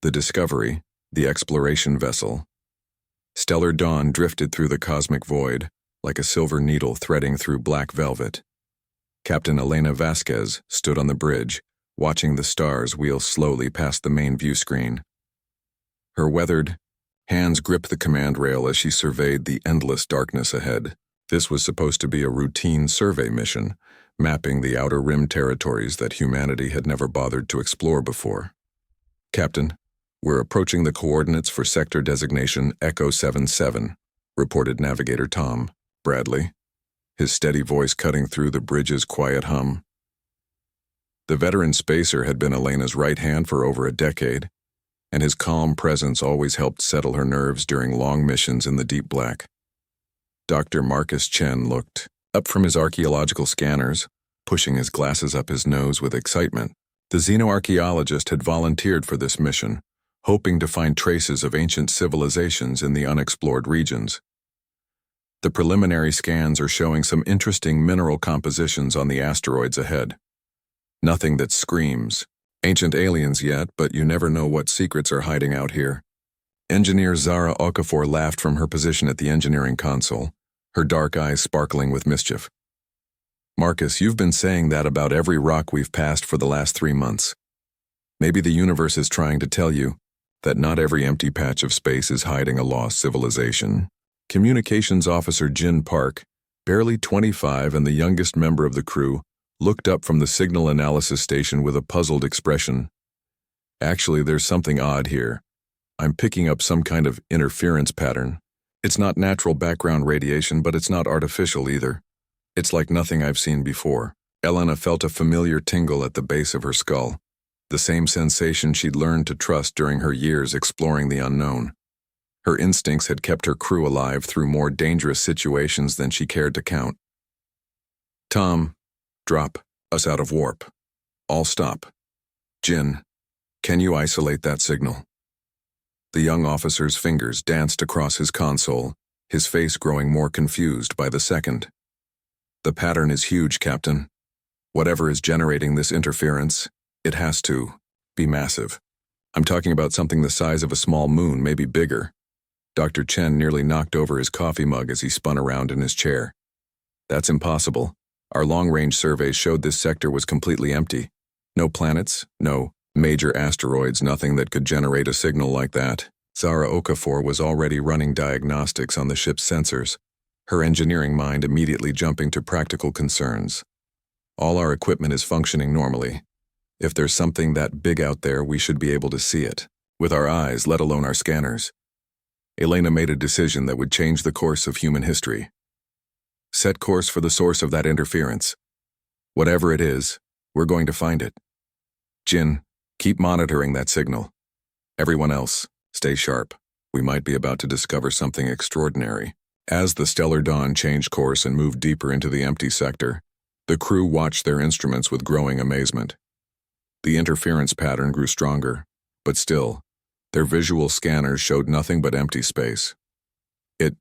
The Discovery, the exploration vessel. Stellar dawn drifted through the cosmic void, like a silver needle threading through black velvet. Captain Elena Vasquez stood on the bridge, watching the stars wheel slowly past the main view screen. Her weathered hands gripped the command rail as she surveyed the endless darkness ahead. This was supposed to be a routine survey mission, mapping the outer rim territories that humanity had never bothered to explore before. "Captain, we're approaching the coordinates for sector designation Echo 77, reported Navigator Tom Bradley, his steady voice cutting through the bridge's quiet hum. The veteran spacer had been Elena's right hand for over a decade, and his calm presence always helped settle her nerves during long missions in the deep black. Dr. Marcus Chen looked up from his archaeological scanners, pushing his glasses up his nose with excitement. The xenoarchaeologist had volunteered for this mission, hoping to find traces of ancient civilizations in the unexplored regions. The preliminary scans are showing some interesting mineral compositions on the asteroids ahead. Nothing that screams ancient aliens yet, but you never know what secrets are hiding out here. Engineer Zara Okafor laughed from her position at the engineering console, her dark eyes sparkling with mischief. "Marcus, you've been saying that about every rock we've passed for the last 3 months. Maybe the universe is trying to tell you that not every empty patch of space is hiding a lost civilization." Communications Officer Jin Park, barely 25 and the youngest member of the crew, looked up from the signal analysis station with a puzzled expression. "Actually, there's something odd here. I'm picking up some kind of interference pattern. It's not natural background radiation, but it's not artificial either. It's like nothing I've seen before." Elena felt a familiar tingle at the base of her skull, the same sensation she'd learned to trust during her years exploring the unknown. Her instincts had kept her crew alive through more dangerous situations than she cared to count. "Tom, drop us out of warp. All stop. Jin, can you isolate that signal?" The young officer's fingers danced across his console, his face growing more confused by the second. "The pattern is huge, Captain. Whatever is generating this interference, it has to be massive. I'm talking about something the size of a small moon, maybe bigger." Dr. Chen nearly knocked over his coffee mug as he spun around in his chair. "That's impossible. Our long-range surveys showed this sector was completely empty. No planets, no major asteroids, nothing that could generate a signal like that." Zara Okafor was already running diagnostics on the ship's sensors, her engineering mind immediately jumping to practical concerns. "All our equipment is functioning normally. If there's something that big out there, we should be able to see it, with our eyes, let alone our scanners." Elena made a decision that would change the course of human history. "Set course for the source of that interference. Whatever it is, we're going to find it. Jin, keep monitoring that signal. Everyone else, stay sharp. We might be about to discover something extraordinary." As the stellar dawn changed course and moved deeper into the empty sector, the crew watched their instruments with growing amazement. The interference pattern grew stronger, but still, their visual scanners showed nothing but empty space. It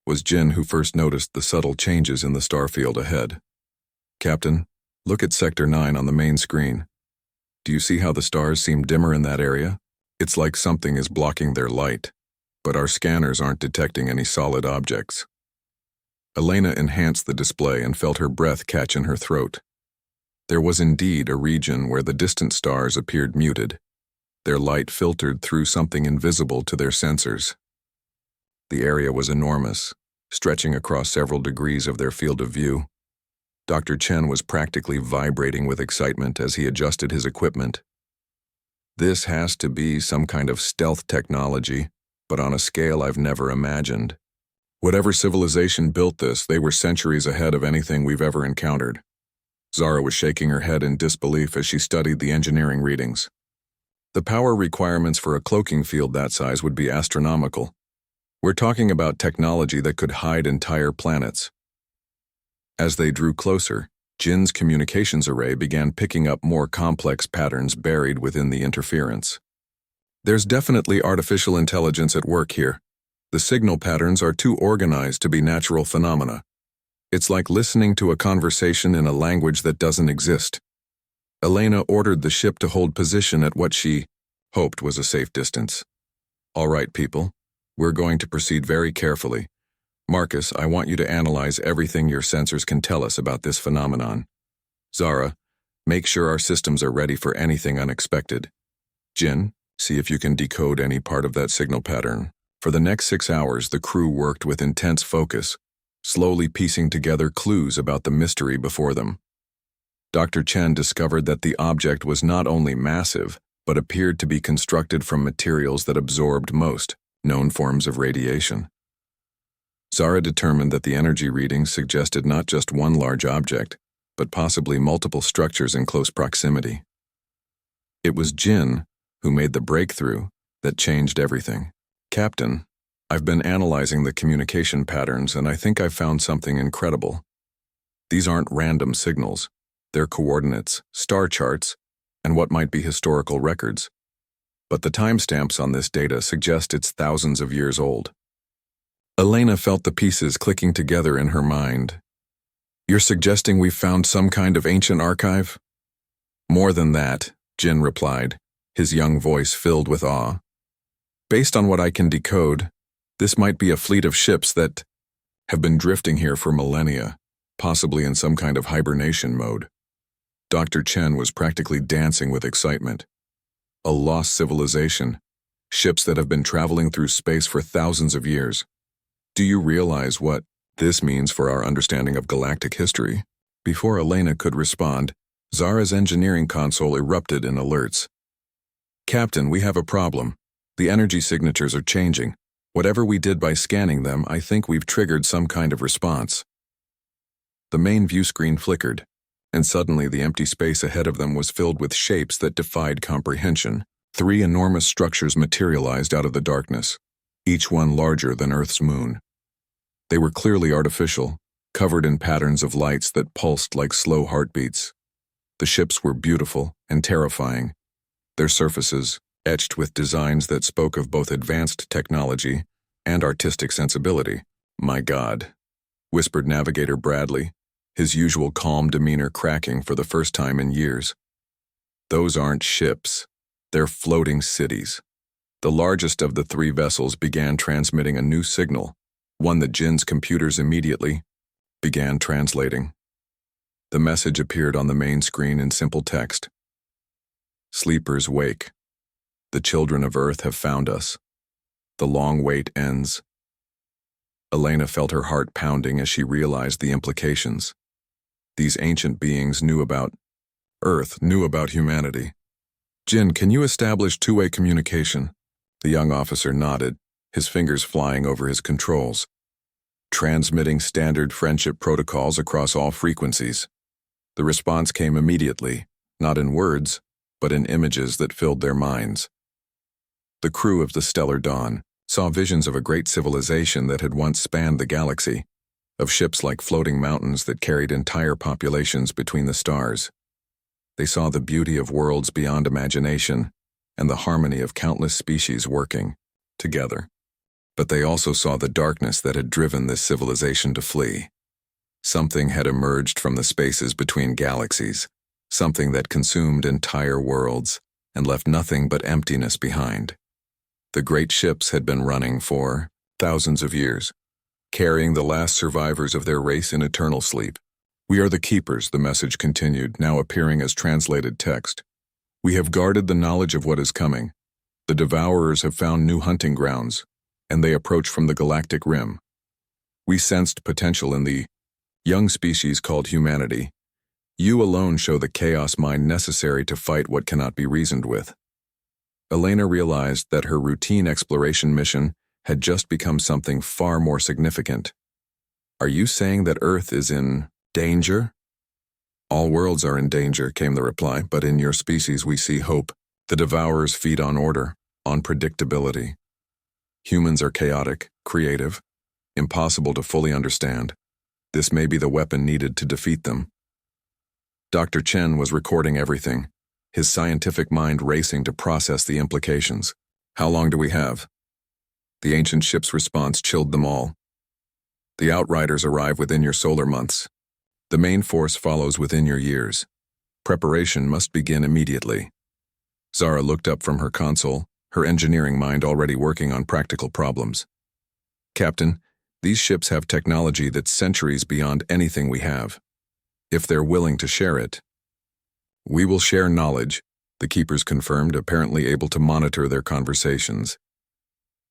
was Jin who first noticed the subtle changes in the starfield ahead. "Captain, look at Sector 9 on the main screen. Do you see how the stars seem dimmer in that area? It's like something is blocking their light, but our scanners aren't detecting any solid objects." Elena enhanced the display and felt her breath catch in her throat. There was indeed a region where the distant stars appeared muted, their light filtered through something invisible to their sensors. The area was enormous, stretching across several degrees of their field of view. Dr. Chen was practically vibrating with excitement as he adjusted his equipment. "This has to be some kind of stealth technology, but on a scale I've never imagined. Whatever civilization built this, they were centuries ahead of anything we've ever encountered." Zara was shaking her head in disbelief as she studied the engineering readings. The power requirements for a cloaking field that size would be astronomical. We're talking about technology that could hide entire planets. As they drew closer, Jin's communications array began picking up more complex patterns buried within the interference. "There's definitely artificial intelligence at work here. The signal patterns are too organized to be natural phenomena. It's like listening to a conversation in a language that doesn't exist." Elena ordered the ship to hold position at what she hoped was a safe distance. All right, people. We're going to proceed very carefully. Marcus, I want you to analyze everything your sensors can tell us about this phenomenon. Zara, make sure our systems are ready for anything unexpected. Jin, see if you can decode any part of that signal pattern. For the next 6 hours, the crew worked with intense focus, slowly piecing together clues about the mystery before them. Dr. Chen discovered that the object was not only massive, but appeared to be constructed from materials that absorbed most known forms of radiation. Zara determined that the energy readings suggested not just one large object, but possibly multiple structures in close proximity. It was Jin who made the breakthrough that changed everything. Captain, I've been analyzing the communication patterns and I think I've found something incredible. These aren't random signals. They're coordinates, star charts, and what might be historical records. But the timestamps on this data suggest it's thousands of years old. Elena felt the pieces clicking together in her mind. You're suggesting we've found some kind of ancient archive? More than that, Jin replied, his young voice filled with awe. Based on what I can decode, this might be a fleet of ships that have been drifting here for millennia, possibly in some kind of hibernation mode. Dr. Chen was practically dancing with excitement. A lost civilization, ships that have been traveling through space for thousands of years. Do you realize what this means for our understanding of galactic history? Before Elena could respond, Zara's engineering console erupted in alerts. Captain, we have a problem. The energy signatures are changing. Whatever we did by scanning them, I think we've triggered some kind of response. The main view screen flickered, and suddenly the empty space ahead of them was filled with shapes that defied comprehension. 3 enormous structures materialized out of the darkness, each one larger than Earth's moon. They were clearly artificial, covered in patterns of lights that pulsed like slow heartbeats. The ships were beautiful and terrifying, their surfaces etched with designs that spoke of both advanced technology and artistic sensibility. My God, whispered Navigator Bradley, his usual calm demeanor cracking for the first time in years. Those aren't ships, they're floating cities. The largest of the 3 vessels began transmitting a new signal, one that Jin's computers immediately began translating. The message appeared on the main screen in simple text. Sleepers wake. The children of Earth have found us. The long wait ends. Elena felt her heart pounding as she realized the implications. These ancient beings knew about Earth, knew about humanity. Jin, can you establish two-way communication? The young officer nodded, his fingers flying over his controls. Transmitting standard friendship protocols across all frequencies. The response came immediately, not in words, but in images that filled their minds. The crew of the Stellar Dawn saw visions of a great civilization that had once spanned the galaxy, of ships like floating mountains that carried entire populations between the stars. They saw the beauty of worlds beyond imagination and the harmony of countless species working together. But they also saw the darkness that had driven this civilization to flee. Something had emerged from the spaces between galaxies, something that consumed entire worlds and left nothing but emptiness behind. The great ships had been running for thousands of years, carrying the last survivors of their race in eternal sleep. We are the keepers, the message continued, now appearing as translated text. We have guarded the knowledge of what is coming. The devourers have found new hunting grounds, and they approach from the galactic rim. We sensed potential in the young species called humanity. You alone show the chaos mind necessary to fight what cannot be reasoned with. Elena realized that her routine exploration mission had just become something far more significant. Are you saying that Earth is in danger? All worlds are in danger, came the reply, but in your species we see hope. The devourers feed on order, on predictability. Humans are chaotic, creative, impossible to fully understand. This may be the weapon needed to defeat them. Dr. Chen was recording everything, his scientific mind racing to process the implications. How long do we have? The ancient ship's response chilled them all. The outriders arrive within your solar months. The main force follows within your years. Preparation must begin immediately. Zara looked up from her console, her engineering mind already working on practical problems. Captain, these ships have technology that's centuries beyond anything we have. If they're willing to share it. We will share knowledge, the keepers confirmed, apparently able to monitor their conversations.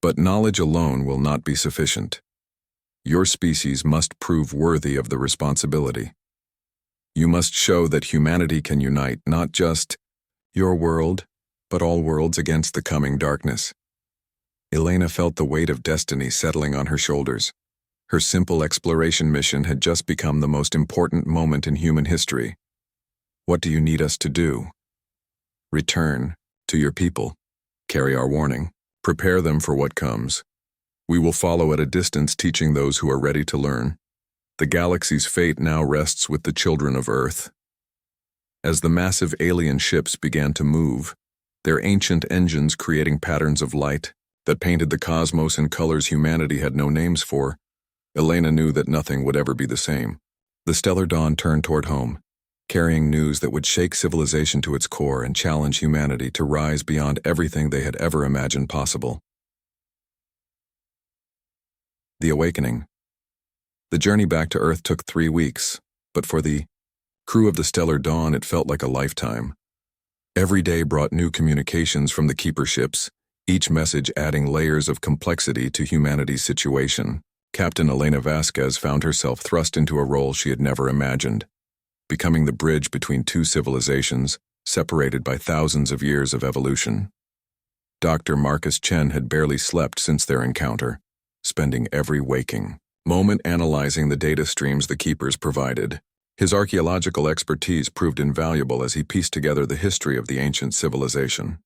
But knowledge alone will not be sufficient. Your species must prove worthy of the responsibility. You must show that humanity can unite not just your world, but all worlds against the coming darkness. Elena felt the weight of destiny settling on her shoulders. Her simple exploration mission had just become the most important moment in human history. What do you need us to do? Return to your people. Carry our warning. Prepare them for what comes. We will follow at a distance, teaching those who are ready to learn. The galaxy's fate now rests with the children of Earth. As the massive alien ships began to move, their ancient engines creating patterns of light that painted the cosmos in colors humanity had no names for, Elena knew that nothing would ever be the same. The stellar dawn turned toward home, carrying news that would shake civilization to its core and challenge humanity to rise beyond everything they had ever imagined possible. The awakening. The journey back to Earth took 3 weeks, but for the crew of the Stellar Dawn it felt like a lifetime. Every day brought new communications from the Keeper ships, each message adding layers of complexity to humanity's situation. Captain Elena Vasquez found herself thrust into a role she had never imagined, becoming the bridge between two civilizations, separated by thousands of years of evolution. Dr. Marcus Chen had barely slept since their encounter, spending every waking moment analyzing the data streams the Keepers provided. His archaeological expertise proved invaluable as he pieced together the history of the ancient civilization.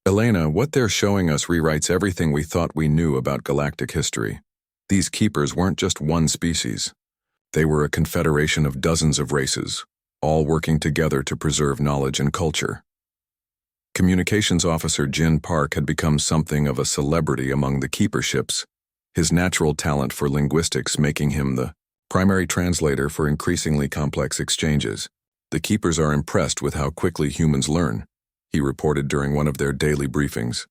Elena, what they're showing us rewrites everything we thought we knew about galactic history. These Keepers weren't just one species. They were a confederation of dozens of races, all working together to preserve knowledge and culture. Communications Officer Jin Park had become something of a celebrity among the Keeper ships, his natural talent for linguistics making him the primary translator for increasingly complex exchanges. The Keepers are impressed with how quickly humans learn, he reported during one of their daily briefings.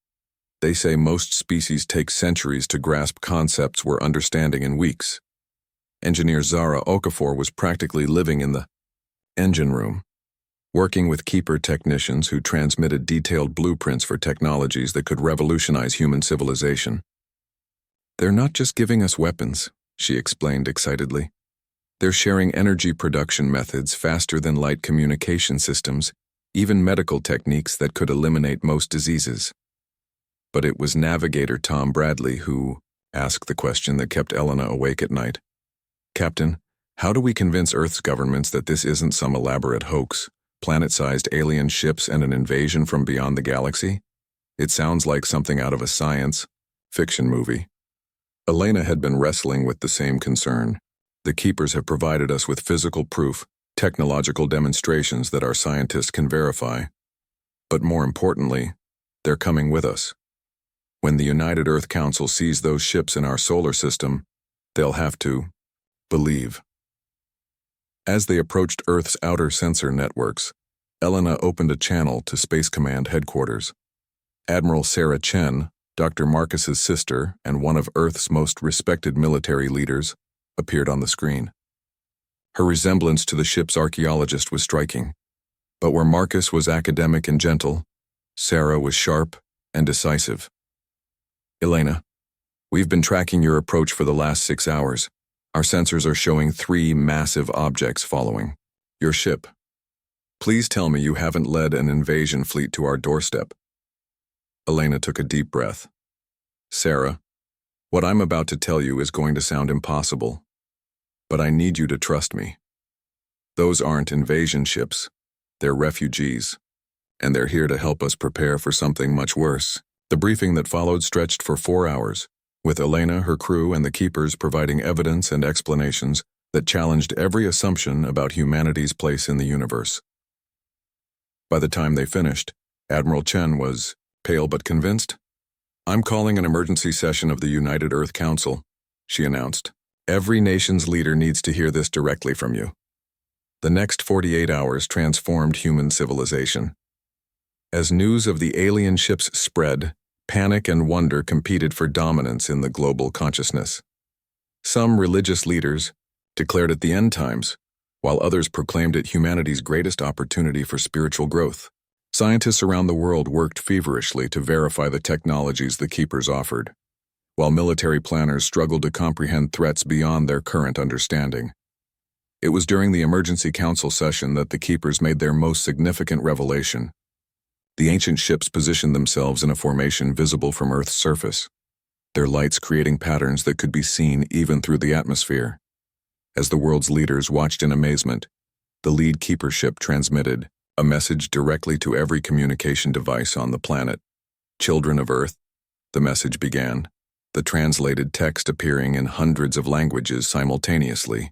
They say most species take centuries to grasp concepts we're understanding in weeks. Engineer Zara Okafor was practically living in the engine room, working with Keeper technicians who transmitted detailed blueprints for technologies that could revolutionize human civilization. They're not just giving us weapons, she explained excitedly. They're sharing energy production methods, faster than light communication systems, even medical techniques that could eliminate most diseases. But it was Navigator Tom Bradley who asked the question that kept Elena awake at night. Captain, how do we convince Earth's governments that this isn't some elaborate hoax, planet-sized alien ships and an invasion from beyond the galaxy? It sounds like something out of a science fiction movie. Elena had been wrestling with the same concern. The Keepers have provided us with physical proof, technological demonstrations that our scientists can verify. But more importantly, they're coming with us. When the United Earth Council sees those ships in our solar system, they'll have to believe. As they approached Earth's outer sensor networks, Elena opened a channel to Space Command headquarters. Admiral Sarah Chen, Dr. Marcus's sister and one of Earth's most respected military leaders, appeared on the screen. Her resemblance to the ship's archaeologist was striking, but where Marcus was academic and gentle, Sarah was sharp and decisive. Elena, we've been tracking your approach for the last 6 hours. Our sensors are showing 3 massive objects following your ship. Please tell me you haven't led an invasion fleet to our doorstep. Elena took a deep breath. Sarah, what I'm about to tell you is going to sound impossible, but I need you to trust me. Those aren't invasion ships. They're refugees, and they're here to help us prepare for something much worse. The briefing that followed stretched for 4 hours, with Elena, her crew, and the Keepers providing evidence and explanations that challenged every assumption about humanity's place in the universe. By the time they finished, Admiral Chen was pale but convinced. I'm calling an emergency session of the United Earth Council, she announced. Every nation's leader needs to hear this directly from you. The next 48 hours transformed human civilization. As news of the alien ships spread, panic and wonder competed for dominance in the global consciousness. Some religious leaders declared it the end times, while others proclaimed it humanity's greatest opportunity for spiritual growth. Scientists around the world worked feverishly to verify the technologies the Keepers offered, while military planners struggled to comprehend threats beyond their current understanding. It was during the Emergency Council session that the Keepers made their most significant revelation. The ancient ships positioned themselves in a formation visible from Earth's surface, their lights creating patterns that could be seen even through the atmosphere. As the world's leaders watched in amazement, the lead Keeper ship transmitted a message directly to every communication device on the planet. "Children of Earth," the message began, the translated text appearing in hundreds of languages simultaneously.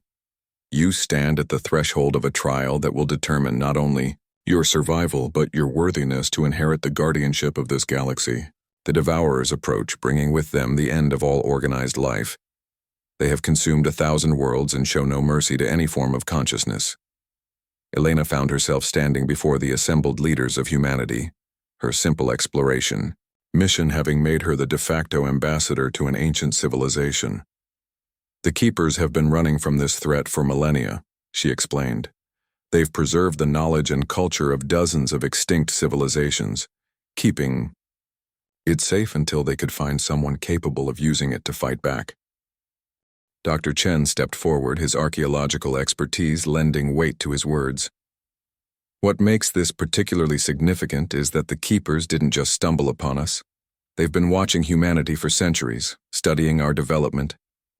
"You stand at the threshold of a trial that will determine not only your survival but your worthiness to inherit the guardianship of this galaxy." The Devourers approach, bringing with them the end of all organized life. They have consumed 1,000 worlds and show no mercy to any form of consciousness. Elena found herself standing before the assembled leaders of humanity, her simple exploration mission having made her the de facto ambassador to an ancient civilization. "The Keepers have been running from this threat for millennia," she explained. "They've preserved the knowledge and culture of dozens of extinct civilizations, keeping it safe until they could find someone capable of using it to fight back." Dr. Chen stepped forward, his archaeological expertise lending weight to his words. "What makes this particularly significant is that the Keepers didn't just stumble upon us. They've been watching humanity for centuries, studying our development,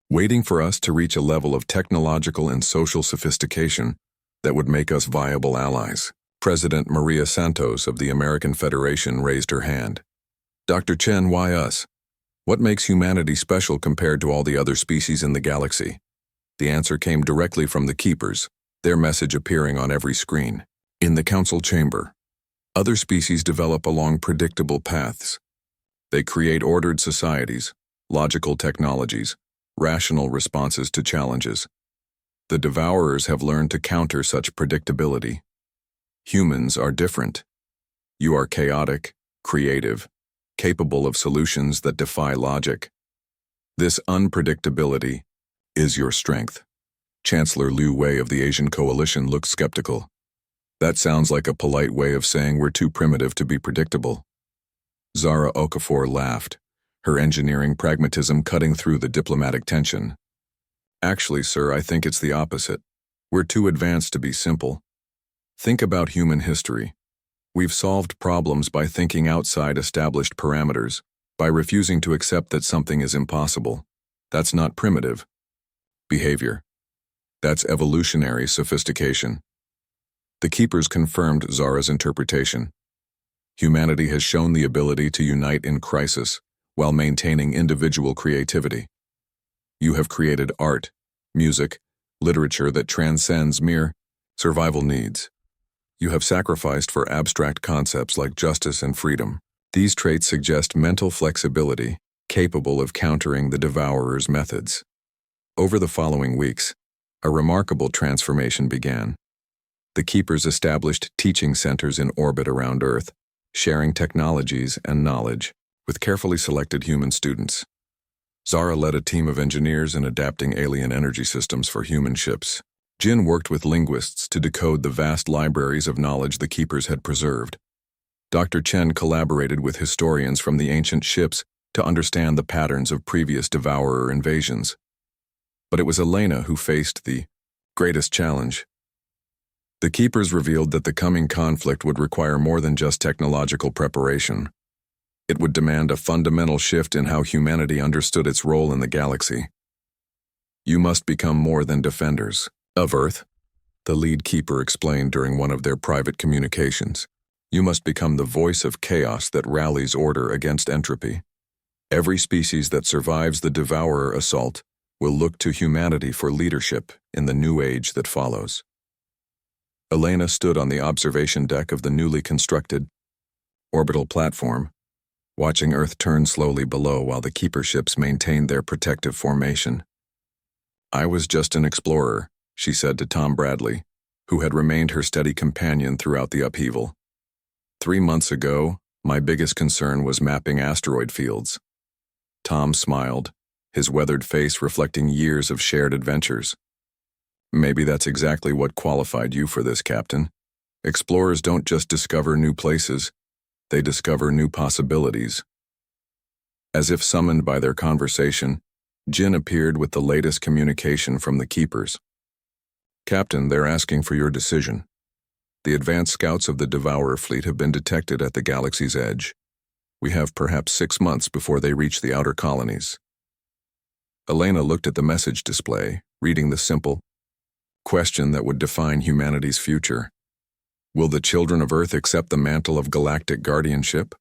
waiting for us to reach a level of technological and social sophistication that would make us viable allies." President Maria Santos of the American Federation raised her hand. "Dr. Chen, why us? What makes humanity special compared to all the other species in the galaxy?" The answer came directly from the Keepers, their message appearing on every screen. In the council chamber, other species develop along predictable paths. They create ordered societies, logical technologies, rational responses to challenges. The Devourers have learned to counter such predictability. Humans are different. You are chaotic, creative, capable of solutions that defy logic. This unpredictability is your strength. Chancellor Liu Wei of the Asian Coalition looked skeptical. "That sounds like a polite way of saying we're too primitive to be predictable." Zara Okafor laughed, her engineering pragmatism cutting through the diplomatic tension. "Actually, sir, I think it's the opposite. We're too advanced to be simple. Think about human history. We've solved problems by thinking outside established parameters, by refusing to accept that something is impossible. That's not primitive behavior. That's evolutionary sophistication." The Keepers confirmed Zara's interpretation. Humanity has shown the ability to unite in crisis while maintaining individual creativity. You have created art, music, literature that transcends mere survival needs. You have sacrificed for abstract concepts like justice and freedom. These traits suggest mental flexibility, capable of countering the Devourers' methods. Over the following weeks, a remarkable transformation began. The Keepers established teaching centers in orbit around Earth, sharing technologies and knowledge with carefully selected human students. Zara led a team of engineers in adapting alien energy systems for human ships. Jin worked with linguists to decode the vast libraries of knowledge the Keepers had preserved. Dr. Chen collaborated with historians from the ancient ships to understand the patterns of previous Devourer invasions. But it was Elena who faced the greatest challenge. The Keepers revealed that the coming conflict would require more than just technological preparation. It would demand a fundamental shift in how humanity understood its role in the galaxy. "You must become more than defenders of Earth," the lead Keeper explained during one of their private communications. "You must become the voice of chaos that rallies order against entropy. Every species that survives the Devourer assault will look to humanity for leadership in the new age that follows." Elena stood on the observation deck of the newly constructed orbital platform, watching Earth turn slowly below while the Keeper ships maintained their protective formation. "I was just an explorer," she said to Tom Bradley, who had remained her steady companion throughout the upheaval. 3 months ago, my biggest concern was mapping asteroid fields. Tom smiled, his weathered face reflecting years of shared adventures. Maybe that's exactly what qualified you for this, Captain. Explorers don't just discover new places, they discover new possibilities. As if summoned by their conversation, Jin appeared with the latest communication from the Keepers. Captain, they're asking for your decision. The advanced scouts of the Devourer fleet have been detected at the galaxy's edge. We have perhaps 6 months before they reach the outer colonies. Elena looked at the message display, reading the simple question that would define humanity's future. Will the children of Earth accept the mantle of galactic guardianship?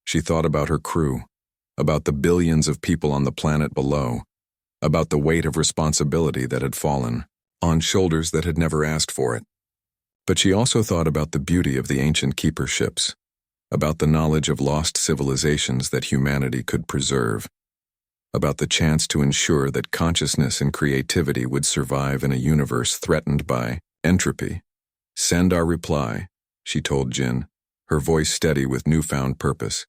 She thought about her crew, about the billions of people on the planet below, about the weight of responsibility that had fallen on shoulders that had never asked for it. But she also thought about the beauty of the ancient keeper ships, about the knowledge of lost civilizations that humanity could preserve, about the chance to ensure that consciousness and creativity would survive in a universe threatened by entropy. Send our reply, she told Jin, her voice steady with newfound purpose.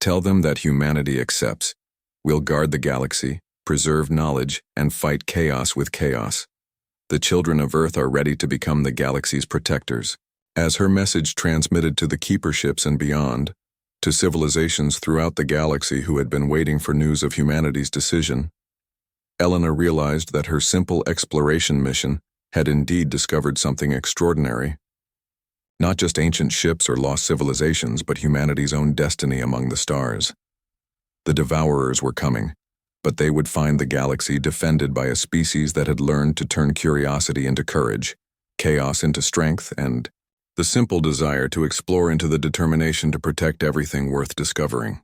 Tell them that humanity accepts. We'll guard the galaxy, preserve knowledge, and fight chaos with chaos. The children of Earth are ready to become the galaxy's protectors. As her message transmitted to the keeper ships and beyond, to civilizations throughout the galaxy who had been waiting for news of humanity's decision, Elena realized that her simple exploration mission had indeed discovered something extraordinary. Not just ancient ships or lost civilizations, but humanity's own destiny among the stars. The Devourers were coming, but they would find the galaxy defended by a species that had learned to turn curiosity into courage, chaos into strength, and the simple desire to explore into the determination to protect everything worth discovering.